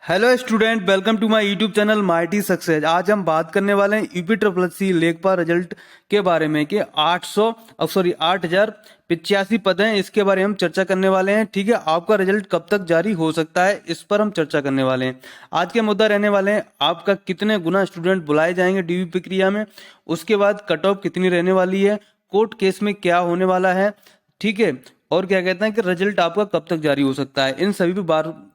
Hello student, welcome to my YouTube channel mighty success. आज हम बात करने वाले हैं यूपी ट्रिपल सी लेखपाल रिजल्ट के बारे में कि 8,085 पद हैं, इसके बारे में हम चर्चा करने वाले हैं। ठीक है, आपका रिजल्ट कब तक जारी हो सकता है, इस पर हम चर्चा करने वाले हैं। आज के मुद्दा रहने वाले हैं आपका कितने गुना स्टूडेंट बुलाए जाएंगे डीवी प्रक्रिया में, उसके बाद कट ऑफ कितनी रहने वाली है, कोर्ट केस में क्या होने वाला है, ठीक है, और क्या कहते हैं कि रिजल्ट आपका कब तक जारी हो सकता है। इन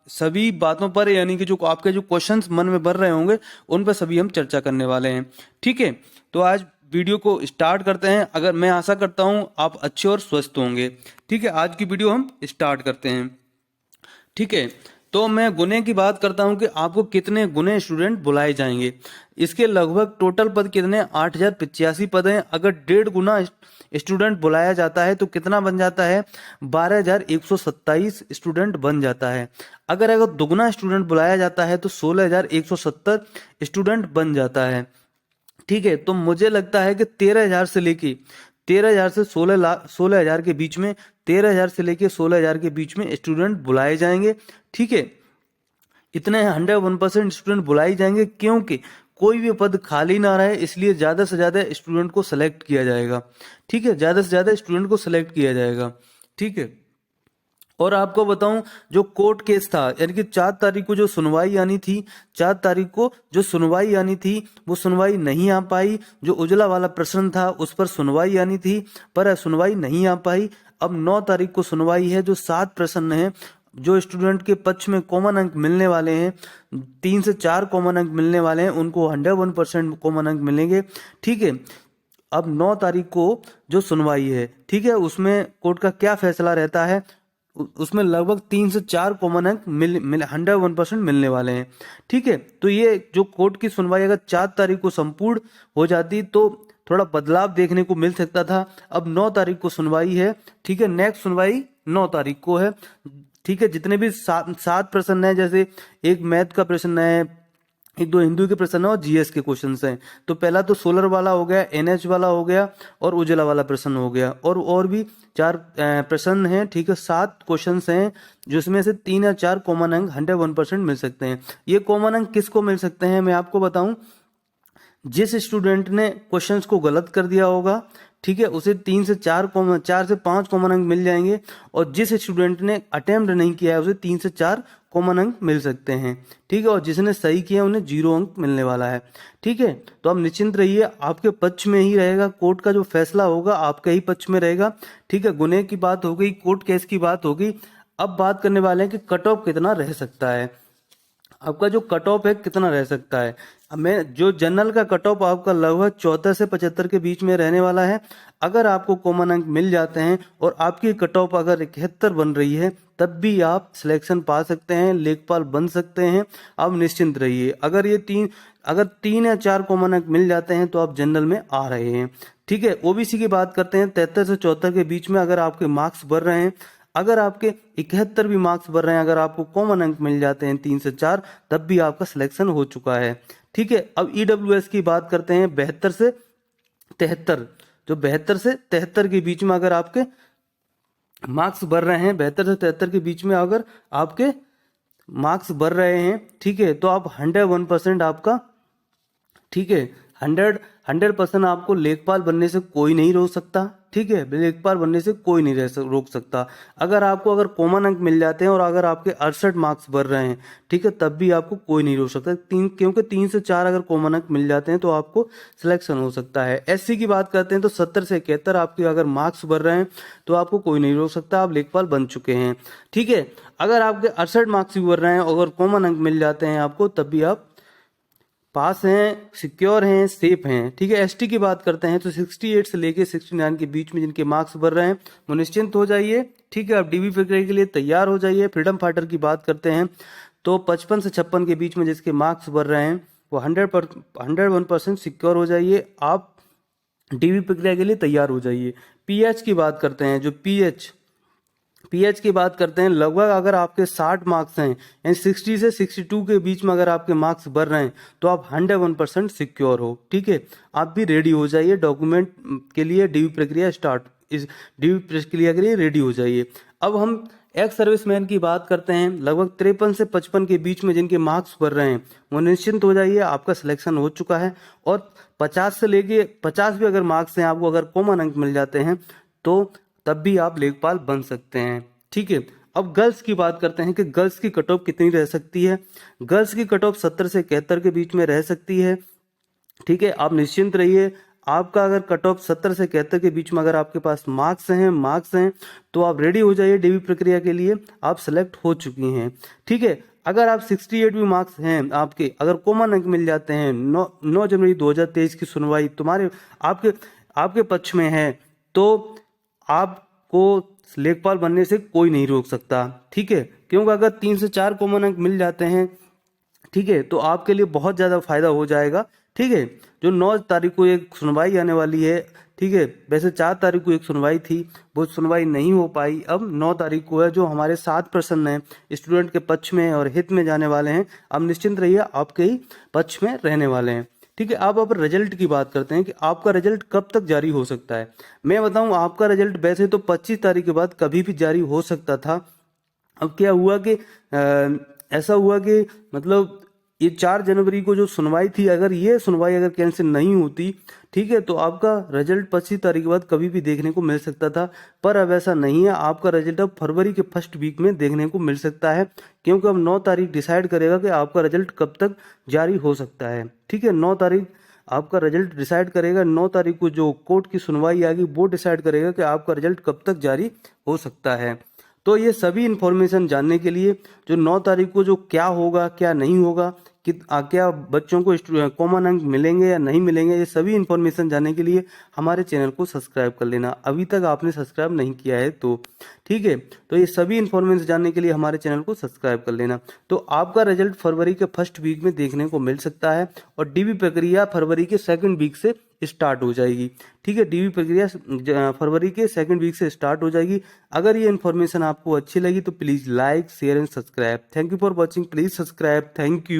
सभी बातों पर, यानी कि जो आपके जो क्वेश्चंस मन में भर रहे होंगे, उन पर सभी हम चर्चा करने वाले हैं। ठीक है, तो आज वीडियो को स्टार्ट करते हैं। अगर मैं आशा करता हूं आप अच्छे और स्वस्थ होंगे। ठीक है, आज की वीडियो हम स्टार्ट करते हैं। ठीक है, तो मैं गुने की बात करता हूं कि आपको कितने गुने स्टूडेंट बुलाए जाएंगे। इसके लगभग टोटल पद कितने, 8,085 पद हैं। अगर 1.5 गुना स्टूडेंट बुलाया जाता है तो कितना बन जाता है, 12,127 स्टूडेंट बन जाता है। अगर दुगना स्टूडेंट बुलाया जाता है तो 16,170 स्टूडेंट बन जाता है। ठीक है, तो मुझे लगता है कि 13,000 से लेके 13,000 से 16,000 के बीच में, 13,000 से लेके 16,000 के बीच में स्टूडेंट बुलाए जाएंगे। ठीक है, इतने 101% स्टूडेंट बुलाए जाएंगे, क्योंकि कोई भी पद खाली ना रहे, इसलिए ज्यादा से ज्यादा स्टूडेंट को सेलेक्ट किया जाएगा। ठीक है, ज्यादा से ज्यादा स्टूडेंट को सेलेक्ट किया जाएगा। ठीक है, और आपको बताऊं, जो कोर्ट केस था, यानी कि 4 तारीख को जो सुनवाई आनी थी, 4 तारीख को जो सुनवाई आनी थी, वो सुनवाई नहीं आ पाई। जो उजला वाला प्रश्न था उस पर सुनवाई आनी थी, पर सुनवाई नहीं आ पाई। अब 9 तारीख को सुनवाई है। जो 7 प्रश्न हैं, जो स्टूडेंट के पक्ष में कॉमन अंक मिलने वाले हैं, 3 से 4 कॉमन अंक मिलने वाले हैं, उनको 101% कॉमन अंक मिलेंगे। ठीक है, अब 9 तारीख को जो सुनवाई है, ठीक है, उसमें कोर्ट का क्या फैसला रहता है, उसमें लगभग 3 से 4 कॉमन अंक 101% मिलने वाले हैं। ठीक है, तो ये जो कोर्ट की सुनवाई अगर 4 तारीख को संपूर्ण हो जाती तो थोड़ा बदलाव देखने को मिल सकता था। अब 9 तारीख को सुनवाई है। ठीक है, नेक्स्ट सुनवाई 9 तारीख को है। ठीक है, जितने भी 7 प्रश्न है, जैसे एक मैथ का प्रश्न है, 1-2 हिंदी के प्रश्न है और जीएस के क्वेश्चन हैं। तो पहला तो सोलर वाला हो गया, एनएच वाला हो गया और उजला वाला प्रश्न हो गया, और भी 4 प्रश्न हैं। ठीक है, 7 क्वेश्चन हैं, जिसमें से 3 या 4 कॉमन अंक 101% मिल सकते हैं। ये कॉमन अंक किसको मिल सकते हैं, मैं आपको बताऊं, जिस स्टूडेंट ने क्वेश्चंस को गलत कर दिया होगा, ठीक है, उसे 4 से 5 कॉमन अंक मिल जाएंगे। और जिस स्टूडेंट ने अटेम्प्ट नहीं किया है, उसे 3 से 4 कॉमन अंक मिल सकते हैं। ठीक है, और जिसने सही किया उन्हें 0 अंक मिलने वाला है। ठीक है, तो आप निश्चिंत रहिए, आपके पक्ष में ही रहेगा। कोर्ट का जो फैसला होगा आपके ही पक्ष में रहेगा। ठीक है, गुने की बात हो गई, कोर्ट केस की बात होगी। अब बात करने वाले हैं कि कट ऑफ कितना रह सकता है। आपका जो कट ऑफ है कितना रह सकता है। अब मैं जो जनरल का कट ऑफ आपका लगभग 74 से 75 के बीच में रहने वाला है। अगर आपको कॉमन अंक मिल जाते हैं और आपकी कट ऑफ अगर 71 बन रही है, तब भी आप सिलेक्शन पा सकते हैं, लेखपाल बन सकते हैं। आप निश्चिंत रहिए। अगर 3 या 4 कॉमन अंक मिल जाते हैं तो आप जनरल में आ रहे हैं। ठीक है, ओबीसी की बात करते हैं। 73 से 74 के बीच में अगर आपके मार्क्स बढ़ रहे हैं, अगर आपके 71 भी मार्क्स बढ़ रहे हैं, अगर आपको कॉमन अंक मिल जाते हैं 3 से 4, तब भी आपका सिलेक्शन हो चुका है। ठीक है, अब ईडब्ल्यूएस की बात करते हैं। 72 से 73, जो 72 से 73 के बीच में अगर आपके मार्क्स बढ़ रहे हैं, 72 से 73 के बीच में अगर आपके मार्क्स बढ़ रहे हैं, ठीक है, तो आप 101% आपका, ठीक है, 100% आपको लेखपाल बनने से कोई नहीं रोक सकता। ठीक है, लेखपाल बनने से कोई नहीं रोक सकता। अगर कॉमन अंक मिल जाते हैं और अगर आपके 68 मार्क्स बढ़ रहे हैं, ठीक है, तब भी आपको कोई नहीं रोक सकता। क्योंकि 3 से 4 अगर कॉमन अंक मिल जाते हैं तो आपको सिलेक्शन हो सकता है। एससी की बात करते हैं तो 70 से 71 आपके अगर मार्क्स बढ़ रहे हैं तो आपको कोई नहीं रोक सकता, आप लेखपाल बन चुके हैं। ठीक है, अगर आपके 68 मार्क्स भी बढ़ रहे हैं, अगर कॉमन अंक मिल जाते हैं आपको, तब भी आप पास हैं, सिक्योर हैं, सेफ हैं। ठीक है, एसटी की बात करते हैं तो 68 से लेके 69 के बीच में जिनके मार्क्स बढ़ रहे हैं, वो निश्चिंत हो जाइए। ठीक है, आप डीबी प्रक्रिया के लिए तैयार हो जाइए। फ्रीडम फाइटर की बात करते हैं तो 55 से 56 के बीच में जिसके मार्क्स बढ़ रहे हैं, वो 101% सिक्योर हो जाइए। आप डीबी प्रक्रिया के लिए तैयार हो जाइए। पीएच की बात करते हैं, जो पीएच की बात करते हैं, लगभग अगर आपके 60 मार्क्स हैं, यानी 60 से 62 के बीच में अगर आपके मार्क्स बढ़ रहे हैं, तो आप 101% सिक्योर हो। ठीक है, आप भी रेडी हो जाइए डॉक्यूमेंट के लिए। डीवी प्रक्रिया के लिए रेडी हो जाइए। अब हम एक्स सर्विसमैन की बात करते हैं, लगभग 53 से 55 के बीच में जिनके मार्क्स भर रहे हैं वो निश्चिंत हो जाइए, आपका सिलेक्शन हो चुका है। और 50 से लेके 50 भी अगर मार्क्स हैं आपको, अगर कॉमन अंक मिल जाते हैं तो तब भी आप लेखपाल बन सकते हैं। ठीक है, अब गर्ल्स की बात करते हैं कि गर्ल्स की कट ऑफ कितनी रह सकती है। गर्ल्स की कट ऑफ 70 से 71 के बीच में रह सकती है। ठीक है, आप निश्चिंत रहिए, आपका अगर कट ऑफ 70 से 71 के बीच में अगर आपके पास मार्क्स हैं तो आप रेडी हो जाइए डीबी प्रक्रिया के लिए, आप सेलेक्ट हो चुकी हैं। ठीक है, अगर आप 68 भी मार्क्स हैं आपके, अगर कॉमन अंक मिल जाते हैं, 9 जनवरी 2023 की सुनवाई तुम्हारे आपके आपके पक्ष में है, तो आपको लेखपाल बनने से कोई नहीं रोक सकता। ठीक है, क्योंकि अगर 3 से 4 कॉमन अंक मिल जाते हैं, ठीक है, तो आपके लिए बहुत ज़्यादा फायदा हो जाएगा। ठीक है, जो 9 तारीख को एक सुनवाई आने वाली है, ठीक है, वैसे 4 तारीख को एक सुनवाई थी, वो सुनवाई नहीं हो पाई, अब 9 तारीख को है, जो हमारे 7 प्रश्न हैं स्टूडेंट के पक्ष में और हित में जाने वाले हैं, अब निश्चिंत रहिए आपके ही पक्ष में रहने वाले हैं। ठीक है, अब रिजल्ट की बात करते हैं कि आपका रिजल्ट कब तक जारी हो सकता है। मैं बताऊं, आपका रिजल्ट वैसे तो 25 तारीख के बाद कभी भी जारी हो सकता था। अब क्या हुआ कि ऐसा हुआ कि मतलब ये 4 जनवरी को जो सुनवाई थी, अगर ये सुनवाई अगर कैंसिल नहीं होती, ठीक है, तो आपका रिजल्ट 25 तारीख के बाद कभी भी देखने को मिल सकता था। पर अब ऐसा नहीं है, आपका रिजल्ट अब फरवरी के फर्स्ट वीक में देखने को मिल सकता है, क्योंकि अब 9 तारीख डिसाइड करेगा कि आपका रिजल्ट कब तक जारी हो सकता है। ठीक है, 9 तारीख आपका रिजल्ट डिसाइड करेगा। 9 तारीख को जो कोर्ट की सुनवाई आएगी वो डिसाइड करेगा कि आपका रिजल्ट कब तक जारी हो सकता है। तो ये सभी इन्फॉर्मेशन जानने के लिए, जो 9 तारीख को जो क्या होगा क्या नहीं होगा, कि क्या बच्चों को कॉमन अंक मिलेंगे या नहीं मिलेंगे, ये सभी इन्फॉर्मेशन जानने के लिए हमारे चैनल को सब्सक्राइब कर लेना, अभी तक आपने सब्सक्राइब नहीं किया है तो। ठीक है, तो ये सभी इन्फॉर्मेशन जानने के लिए हमारे चैनल को सब्सक्राइब कर लेना। तो आपका रिजल्ट फरवरी के फर्स्ट वीक में देखने को मिल सकता है, और डीबी प्रक्रिया फरवरी के सेकंड वीक से स्टार्ट हो जाएगी। ठीक है, डीबी प्रक्रिया फरवरी के सेकंड वीक से स्टार्ट हो जाएगी। अगर ये इन्फॉर्मेशन आपको अच्छी लगी तो please like share and subscribe. Thank you for watching, please subscribe, thank you.